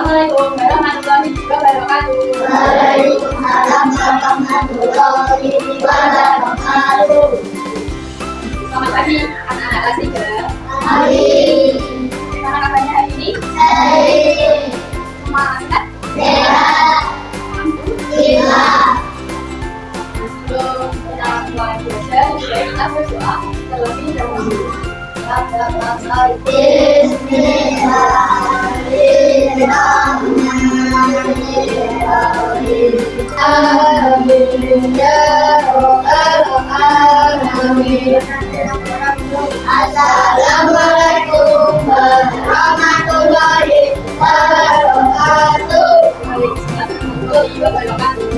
Assalamualaikum warahmatullahi wabarakatuh. Waalaikumsalam warahmatullahi wabarakatuh. Selamat pagi anak-anak kelas 3. Pagi. Gimana kabarnya hari ini? Baik. Semua sehat? Sehat. Alhamdulillah. Sebelum kita mulai belajar, lebih baik kita berdoa terlebih dahulu. Assalamualaikum warahmatullahi wabarakatuh. Warahmatullahi wabarakatuh.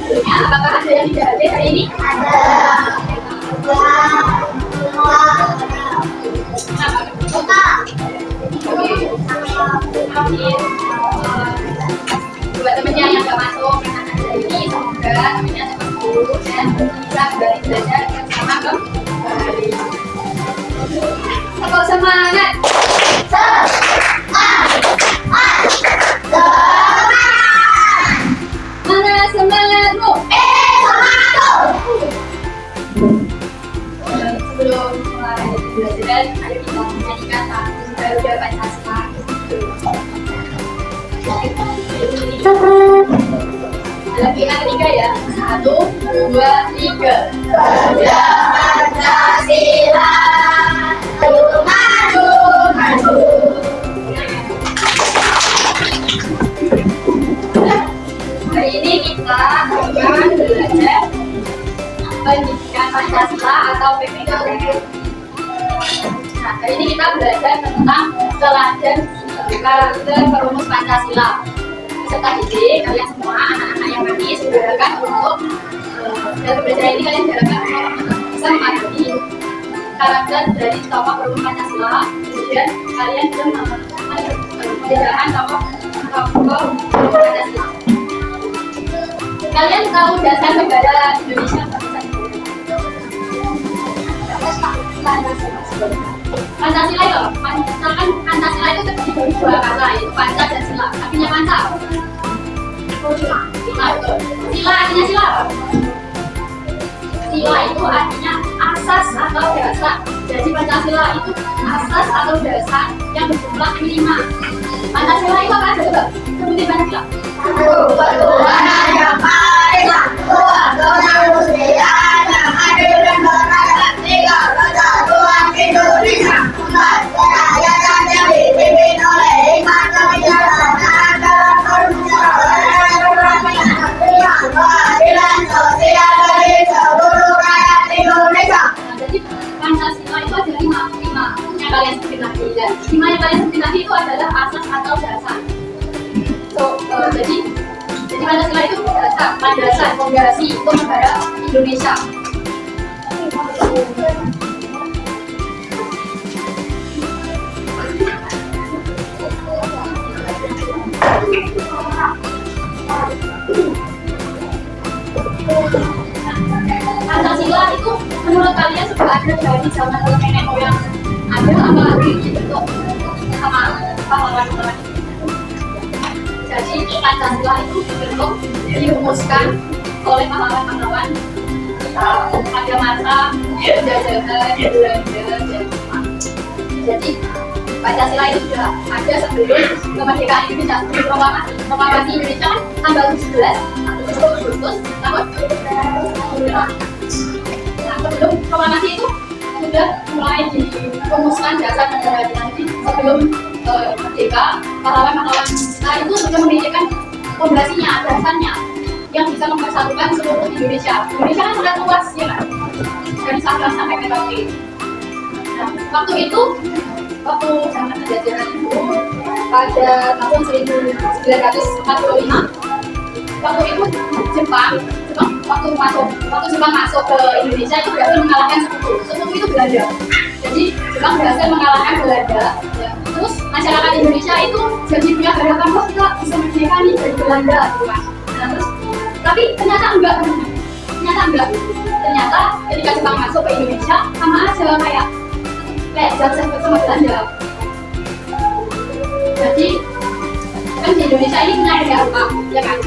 Sebelumnya, apakah ada yang tidak hadir hari ini? Ada. Buat temennya yang gak masuk karena hari ini, semoga temennya cepat sembuh dan bisa kembali belajar bersama kembali. Tetap semangat. Mana semangatmu? Sebelum mulai belajar, ayo kita menyanyikan lagu Garuda Pancasila. Dalam pilihan ketiga ya. 1, 2, 3. Garuda Pancasila, maju, maju, maju. Hari ini kita akan belajar pendidikan Pancasila atau PPKP. Nah, hari ini kita belajar tentang teladan karakter perumus Pancasila. Serta didik kalian semua anak-anak yang manis diharapkan untuk dalam belajar ini kalian diharapkan untuk bisa memahami karakter dari tokoh perumus Pancasila. Kemudian kalian juga membedakan tokoh perumus Pancasila. Kalian tahu dasar negara Indonesia apa? Pancasila itu apa? Pancasila itu terdiri dari dua kata, yaitu panca dan sila. Artinya panca apa? Sila. Sila artinya sila apa? Sila itu artinya asas atau dasar. Jadi Pancasila itu asas atau dasar yang berjumlah 5. Pancasila itu apa aja coba? Sebutin Pancasila. Ketuhanan yang Maha Esa, Tuhan Muslihat yang adil dan beradab, Kesatuan Indonesia, kerakyatan yang dipimpin oleh hikmat kebijaksanaan dalam keadilan sosial bagi seluruh rakyat Indonesia. Jadi Pancasila itu ada 5 yang kalian sebutin tadi ya. 5 yang kalian sebutin tadi itu adalah asas atau dasar. Jadi Pancasila itu landasan fondasi untuk negara Indonesia. Pancasila itu menurut kalian sudah ada dari zaman nenek moyang ada apa dibentuk sama pahlawan-pahlawan? Jadi Pancasila itu dibentuk dirumuskan oleh pahlawan-pahlawan pada masa penjajahan Belanda dan Jepang. Jadi Pancasila itu sudah ada sebelum kemerdekaan Indonesia. Proklamasi Indonesia kan tanggal 17 Agustus tahun 2005. Nah, sebelum proklamasi itu sudah mulai dirumuskan dasar negara nanti sebelum merdeka. Pahlawan-pahlawan kita itu sudah memikirkan fondasinya, dasarnya yang bisa mempersatukan seluruh Indonesia. Indonesia kan sangat luas ya kan, dari Sabang sampai Merauke. Nah, waktu zaman penjajahan itu pada tahun 1945, waktu itu Jepang waktu Jepang masuk ke Indonesia itu berhasil mengalahkan sekutu itu Belanda. Jadi Jepang berhasil mengalahkan Belanda. Ya. Terus masyarakat Indonesia itu jadi punya harapan, wah kita bisa merdeka nih dari Belanda, gitu kan. Nah, terus tapi ternyata enggak. Ternyata ketika Jepang masuk ke Indonesia sama aja kayak jajah sama Belanda. Jadi kan di Indonesia ini punya banyak apa, ya kan?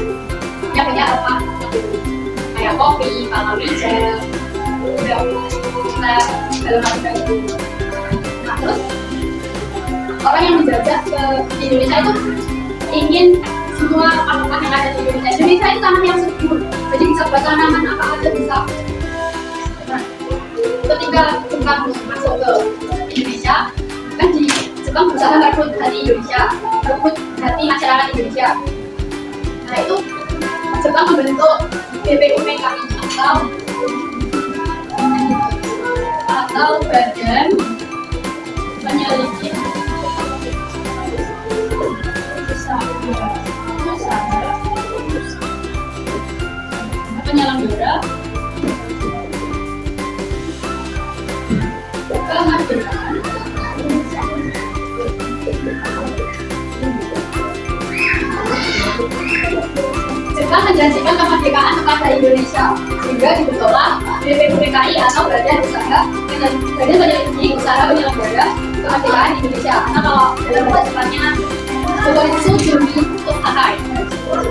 Punya banyak apa? Kayak kopi, palawija, udah segala macam itu. Nah terus orang yang menjajah ke Indonesia itu ingin semua apa yang ada di Indonesia. Indonesia itu tanah yang subur, jadi bisa buat tanaman apa aja bisa. Nah, ketika Jepang masuk ke Indonesia, kan di Jepang berusaha merebut hati Indonesia, merebut hati masyarakat Indonesia. Nah itu Jepang membentuk BPUPKI atau Badan Penyelidik penyelenggara kemerdekaan Jepang menjanjikan kemerdekaan kepada Indonesia sehingga dibentuklah BPUPKI atau Badan Penyelidik Usaha Penyelenggara Kemerdekaan Indonesia. Karena kalau dalam bahasa Jepangnya Shokurisu Jumi Tosakai,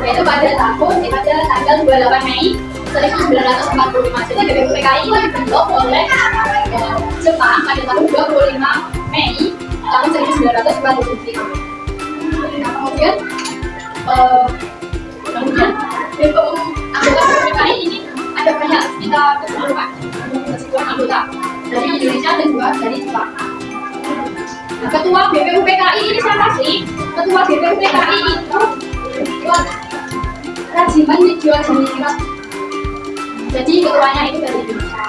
yaitu pada tanggal 28 Mei 1945. Jadi BPUPKI itu dibentuk oleh Jepang pada tahun 25 Mei tahun 1945. Nah, kemudian anggota BPUPKI ini ada banyak, sekitar 10 anggota dari Indonesia dan juga dari Jepang. Nah, ketua BPUPKI ini siapa sih? Ketua BPUPKI itu Rajiman Nigio Jimnira. Jadi ketuanya itu dari Indonesia,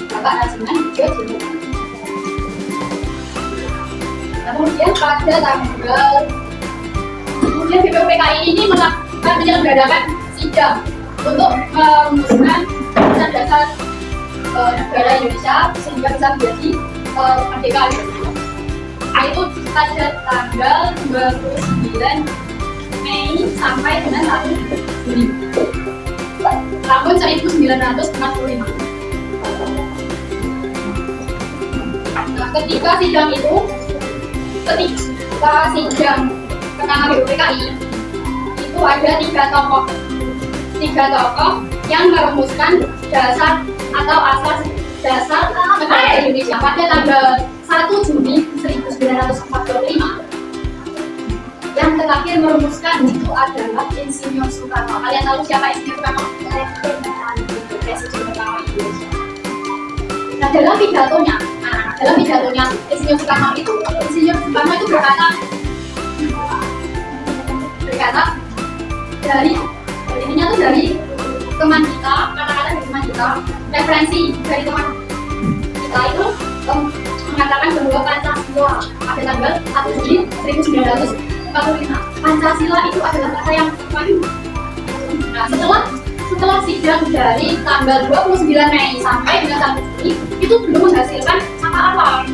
Bapak Rajiman Nigio Jimnira. Nah, kemudian pada tanggal BPUPKI ini menyelenggarakan sidang untuk merumuskan dasar negara Indonesia sehingga bisa menjadi merdeka. Itu pada tanggal 29 Mei sampai dengan tahun 1945. Nah, ketika sidang pertama BPUPKI itu ada tiga tokoh yang merumuskan dasar atau asas dasar negara Indonesia pada tanggal 1 Juni 1945. Yang terakhir merumuskan itu adalah Insinyur Soekarno. Kalian tahu siapa Insinyur Soekarno? Presiden pertama Indonesia. Nah, dalam pidatonya Insinyur Soekarno itu berkata dari intinya tuh dari teman kita, kata-kata dari teman kita, referensi dari teman kita itu mengatakan bahwa Pancasila pada tanggal 1 Juni 1945. Pancasila itu adalah kata yang paling. Nah, setelah sidang dari tanggal 29 Mei sampai dengan 1 Juni itu belum menghasilkan apa-apa,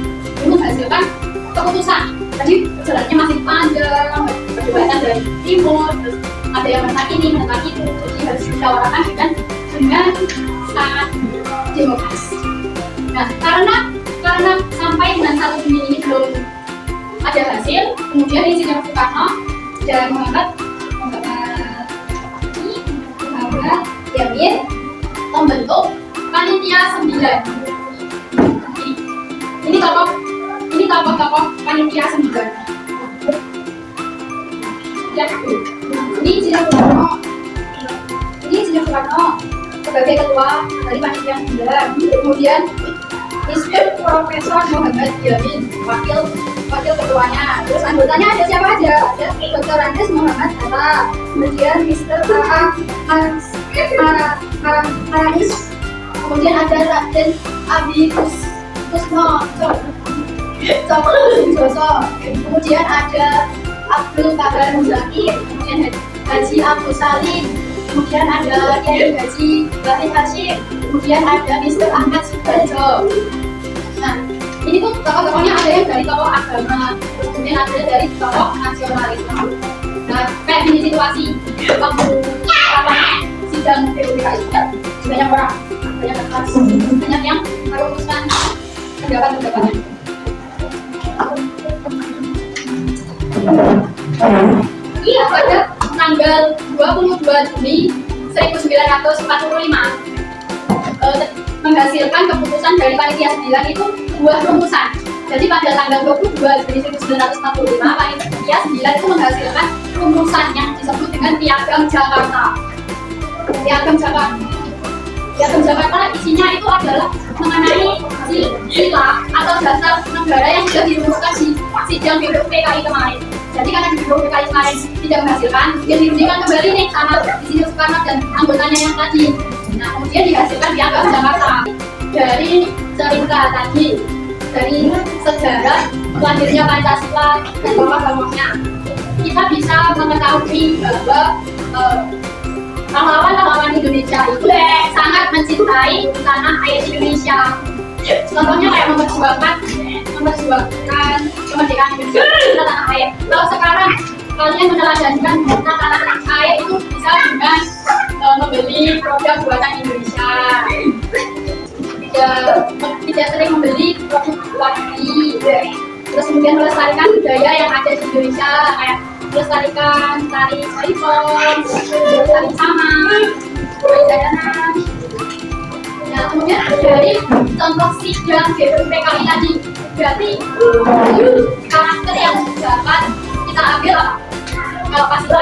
belum menghasilkan keputusan. Jadi jalannya masih panjang, perdebatan dari timur, terus ada yang menentang ini, menentang itu, jadi harus dimusyawarahkan dengan sangat demokratis. Nah, karena sampai dengan 1 Juni ini belum ada hasil, kemudian Insinyur Soekarno dan Muhammad Yamin membentuk panitia 9. Ini tokoh panitia 9. Ini Insinyur Soekarno sebagai ketua dari panitia 9. Kemudian Mr. Profesor Muhammad Yamin wakil ketuanya. Terus anggotanya ada siapa aja? Ada Dr. Andes Muhammad Hatta, kemudian Mr. Marais, kemudian ada Raden Abi Kusno Joso, kemudian ada Abdul Kabar Muzaki, kemudian Haji Abdul Salim, kemudian ada Kiai Haji Batik Hashim, kemudian ada Mr. Ahmad Subarjo. Nah, ini tuh tokoh-tokohnya ada yang dari tokoh agama, kemudian ada dari tokoh nasionalisme. Nah, kayak gini situasi waktu sidang BPUPKI banyak orang, banyak yang merumuskan pendapat-pendapatnya. Iya, pada tanggal 22 Juni 1945 menghasilkan keputusan dari panitia 9 itu dua rumusan. Jadi pada tanggal 22 Juni 1945 panitia 9 itu menghasilkan rumusan yang disebut dengan Piagam Jakarta. Piagam Jakarta isinya itu adalah mengenai sila atau dasar negara yang sudah dirumuskan di sidang PKI kemarin. Jadi karena di PKI kemarin tidak menghasilkan, dia dirumuskan kembali nih sama Insinyur Soekarno dan anggotanya yang tadi. Nah, kemudian dihasilkan Piagam Jakarta. Dari cerita tadi, dari sejarah lahirnya Pancasila dan bawah-bawahnya, kita bisa mengetahui bahwa pahlawan-pahlawan Indonesia itu sangat mencintai tanah air Indonesia. Contohnya kayak memperjuangkan kemerdekaan Indonesia di tanah air. Kalau sekarang kalian meneladanikan tanah air itu bisa dengan membeli produk buatan Indonesia. Tidak sering membeli produk luar negeri. Terus kemudian melestarikan budaya yang ada di Indonesia, kayak melestarikan tari Jaipong, tari saman, tari jadanan. Nah, kemudian dari contoh sidang PKI tadi, berarti karakter yang dapat kita ambil apa? Kalau pas itu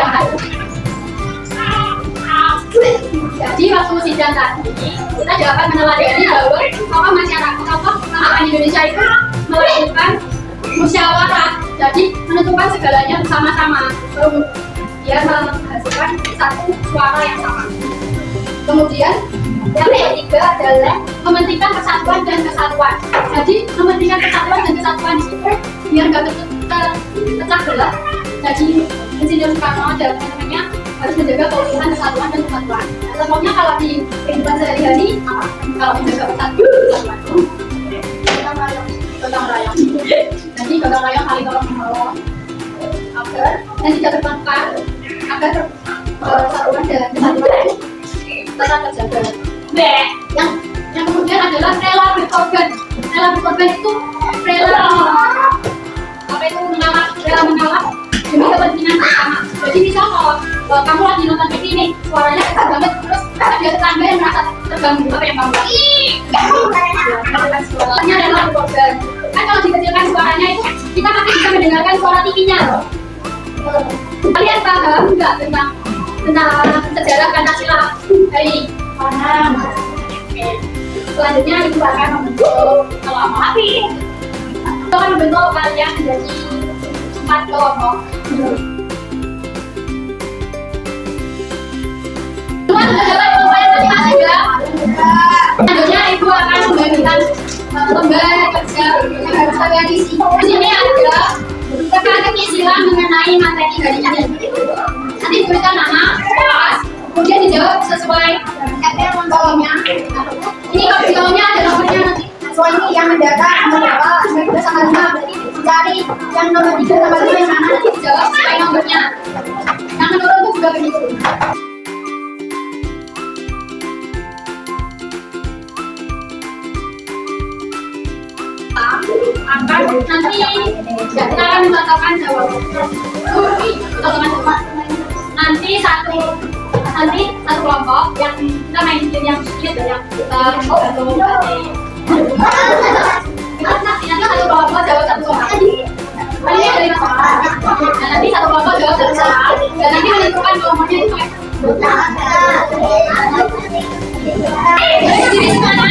jadi waktu sidang tadi kita dapat meneladani bahwa masyarakat Indonesia itu melakukan musyawarah, jadi menentukan segalanya bersama-sama, dia menghasilkan satu suara yang sama. Kemudian yang ketiga adalah mementingkan persatuan dan kesatuan. Jadi mementingkan persatuan dan kesatuan itu biar nggak terpecah belah. Jadi Insinyur Soekarno dan teman-temannya harus menjaga keutuhan, kesatuan dan kesatuan. Nah, contohnya kalau di kehidupan sehari-hari, kalau menjaga persatuan, gotong royong. Jadi gotong royong saling tolong menolong agar dan tidak terpecah, agar persatuan dan kesatuan tetap terjaga. Yang kemudian adalah rela berkorban. Rela berkorban itu rela mengalah demi kepentingan bersama. Jadi misal kalau kamu lagi nonton TV nih, suaranya kecil banget, terus ada tetangga yang merasa terganggu, apa yang kamu lakukan? Suaranya rela berkorban. Kan kalau dikecilkan suaranya itu kita masih bisa mendengarkan suara TV-nya loh. Kalian paham nggak tentang sejarah Pancasila dari mana? Selanjutnya ibu akan membentuk kelompok. Itu akan membentuk kalian menjadi 4 kelompok. Semua sudah dapat kelompoknya masing-masing ya? Selanjutnya ibu akan membagikan lembar kerja yang harus kalian isi. Di sini ada teka-teki mengenai materi hari ini. Nanti diberikan nama, kelas, kemudian dijawab sesuai kolomnya. Ini kalau di kolomnya ada nomornya nanti. Soal ini yang mendata nomor berapa, nomor 2 sama 5, berarti cari yang nomor 3 sama 5 yang mana, nanti dijawab sesuai nomornya. Yang menurut itu juga begitu. Nanti kita akan mencontohkan jawaban. Nanti satu kelompok yang kita main game yang sulit yang kita nanti satu kelompok jawab satu soal. Paling dari soal. Dan nanti satu kelompok jawab satu soal. Dan nanti menentukan kelompoknya itu. Jadi semana.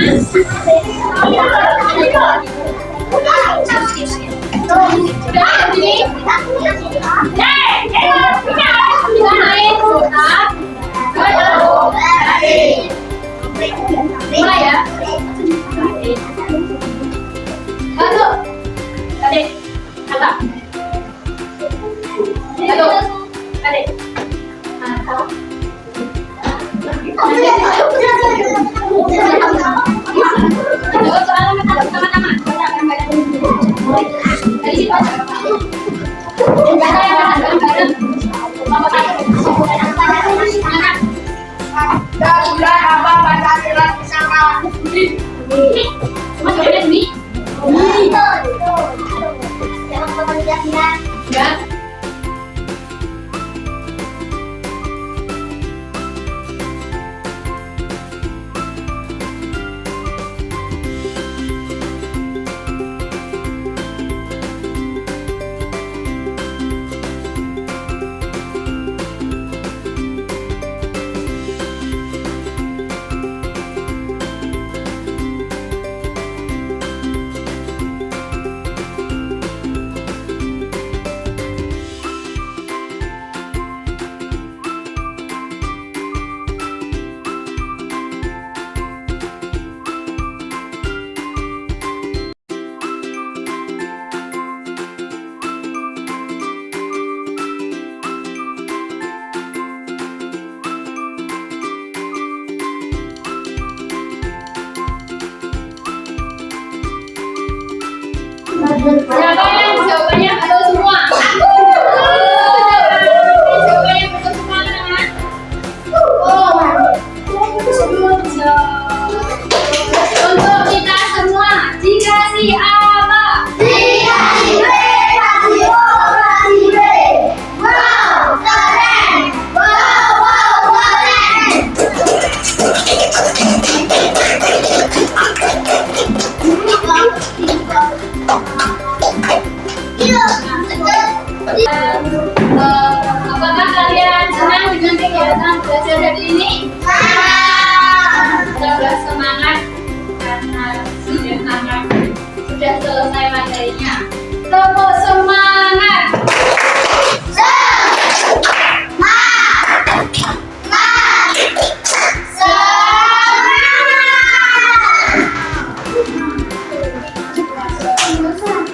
Mulai ya. Satu. Adik. Kata. Satu. Adik. Dari situ aja. Kita yang bareng-bareng. Nomor 1. Bulan apa Pancasila bersama? Semua jawabnya Dwi. Jangan lupa ya. Ya. Siapa yang jawabannya betul semua? Jawabannya betul semua kan? Untuk kita semua dikasih apa? Apakah kalian senang dengan kegiatan belajar hari ini? Kita bersemangat karena sudah selesai materinya. Tepuk semangat!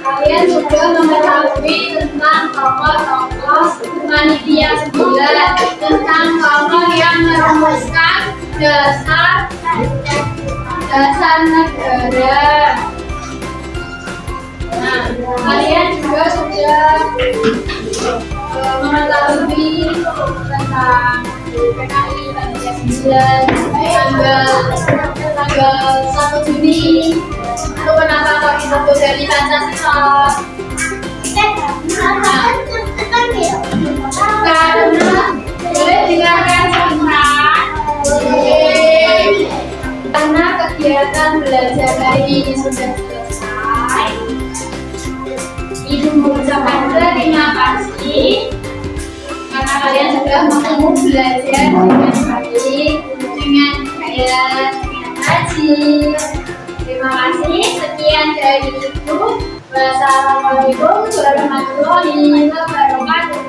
Kalian sudah mengetahui tentang tokoh-tokoh panitia 9, tentang tokoh yang merumuskan dasar negara. Nah, kalian juga sudah mengetahui tentang PKI panitia 9 tanggal 1 Juni. Itu kenapa kok disebut dari Pancasila? Karena boleh dengarkan sebentar. Karena kegiatan belajar hari ini sudah selesai, Ibu mengucapkan terima kasih karena kalian sudah mau belajar dengan baik, dengan rajin. Terima kasih. Sekian dari Ibu. Wassalamualaikum warahmatullahi wabarakatuh.